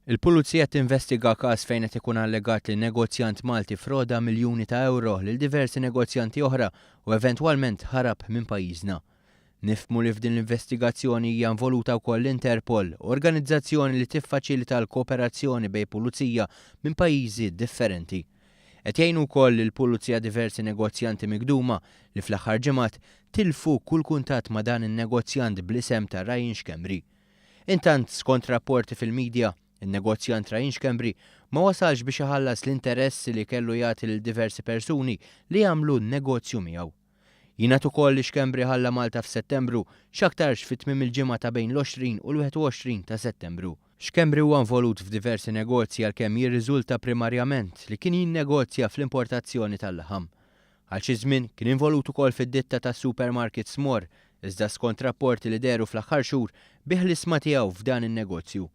Il-Pulizija tinvestiga każ fejn qed ikun allegat li negozjant Malti froda miljuni ta' euro lil diversi negozjanti oħra u eventwalment ħarab minn pajjiżna. Nifhmu li f'din l-investigazzjoni hija involuta wkoll l-Interpol, organizzazzjoni li tiffaċilita l-kooperazzjoni bejn pulizija minn pajjiżi differenti. Qed jgħinu wkoll il-Pulizija diversi negozjanti migduma li fl-aħħar ġimgħat tilfu kull kuntatt ma' dan in-negozjant bl-isem ta' Ryan Xkembri. Intant skont rapporti fil-medja, il-negozjant Ryan Xkembri ma wasalx biex iħallas l-interessi li kellu jagħti lil diversi persuni li jagħmlu n-negozju miegħu. Jingħad ukoll li Xkembri ħalla Malta f'Settembru x'aktarx fit-tmiem il-ġimgħa ta' bejn l-20 u l-21 ta' Settembru. Xkembri huwa involut f'diversi negozji għalkemm jirriżulta primarjament li kien jinnegozja fl-importazzjoni tal-laħam. Għal xi żmien kien involut ukoll fid-ditta ta' supermarket Smor, iżda skont rapporti li deru fl-aħħar xhur bih l-isma tiegħu f'dan in-negozju.